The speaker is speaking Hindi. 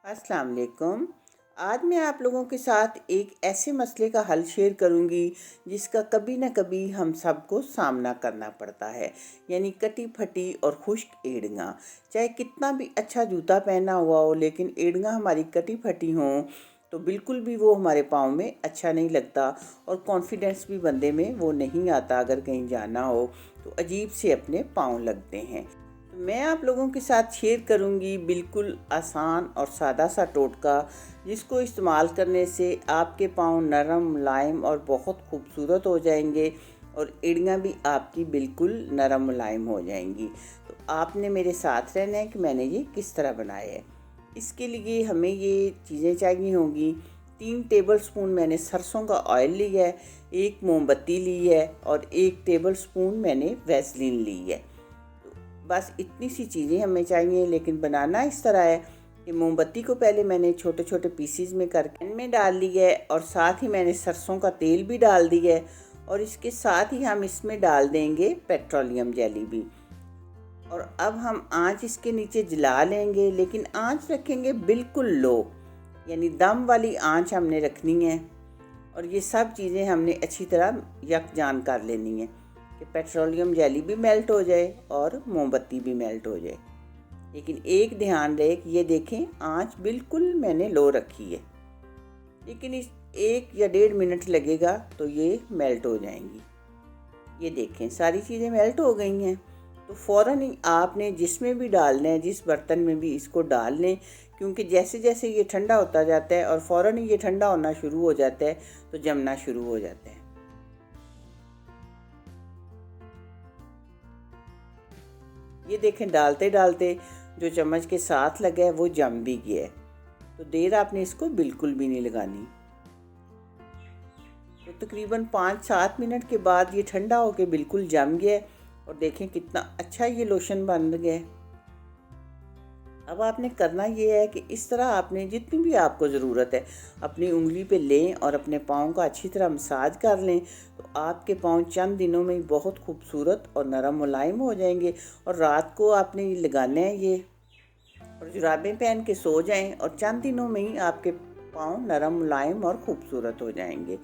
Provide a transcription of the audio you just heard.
अस्सलाम वालेकुम। आज मैं आप लोगों के साथ एक ऐसे मसले का हल शेयर करूंगी जिसका कभी ना कभी हम सबको सामना करना पड़ता है, यानी कटी फटी और खुश्क एड़ियाँ। चाहे कितना भी अच्छा जूता पहना हुआ हो, लेकिन एड़ियाँ हमारी कटी फटी हों तो बिल्कुल भी वो हमारे पाँव में अच्छा नहीं लगता और कॉन्फिडेंस भी बंदे में वो नहीं आता। अगर कहीं जाना हो तो अजीब से अपने पाँव लगते हैं। मैं आप लोगों के साथ शेयर करूंगी बिल्कुल आसान और सादा सा टोटका, जिसको इस्तेमाल करने से आपके पाँव नरम, मुलायम और बहुत खूबसूरत हो जाएंगे और एड़ियाँ भी आपकी बिल्कुल नरम मुलायम हो जाएंगी। तो आपने मेरे साथ रहना है कि मैंने ये किस तरह बनाया है। इसके लिए हमें ये चीज़ें चाहिए होंगी। 3 टेबल स्पून मैंने सरसों का ऑयल लिया है, 1 मोमबत्ती ली है और 1 टेबल स्पून मैंने वैसलीन ली है। बस इतनी सी चीज़ें हमें चाहिए, लेकिन बनाना इस तरह है कि मोमबत्ती को पहले मैंने छोटे छोटे पीसीज में करके इनमें डाल लिया है और साथ ही मैंने सरसों का तेल भी डाल दिया है और इसके साथ ही हम इसमें डाल देंगे पेट्रोलियम जेली भी। और अब हम आंच इसके नीचे जला लेंगे, लेकिन आंच रखेंगे बिल्कुल लो, यानी दम वाली आंच हमने रखनी है। और ये सब चीज़ें हमने अच्छी तरह यकजान कर लेनी है कि पेट्रोलियम जेली भी मेल्ट हो जाए और मोमबत्ती भी मेल्ट हो जाए। लेकिन एक ध्यान रहे कि ये देखें, आंच बिल्कुल मैंने लो रखी है, लेकिन इस 1 या 1.5 मिनट लगेगा तो ये मेल्ट हो जाएंगी। ये देखें सारी चीज़ें मेल्ट हो गई हैं। तो फ़ौरन ही आपने जिसमें भी डालना है, जिस बर्तन में भी इसको डाल लें, क्योंकि जैसे जैसे ये ठंडा होता जाता है और फ़ौरन ही ये ठंडा होना शुरू हो जाता है तो जमना शुरू हो जाता है। ये देखें डालते डालते जो चम्मच के साथ लगा है वो जम भी गया है। तो देर आपने इसको बिल्कुल भी नहीं लगानी। तो तकरीबन 5-7 मिनट के बाद ये ठंडा होकर बिल्कुल जम गया है और देखें कितना अच्छा ये लोशन बन गया है। अब आपने करना ये है कि इस तरह आपने जितनी भी आपको ज़रूरत है अपनी उंगली पे लें और अपने पाँव का अच्छी तरह मसाज कर लें, तो आपके पाँव चंद दिनों में ही बहुत खूबसूरत और नरम मुलायम हो जाएंगे। और रात को आपने ये लगाना है ये, और जुराबें पहन के सो जाएं और चंद दिनों में ही आपके पाँव नरम मुलायम और खूबसूरत हो जाएंगे।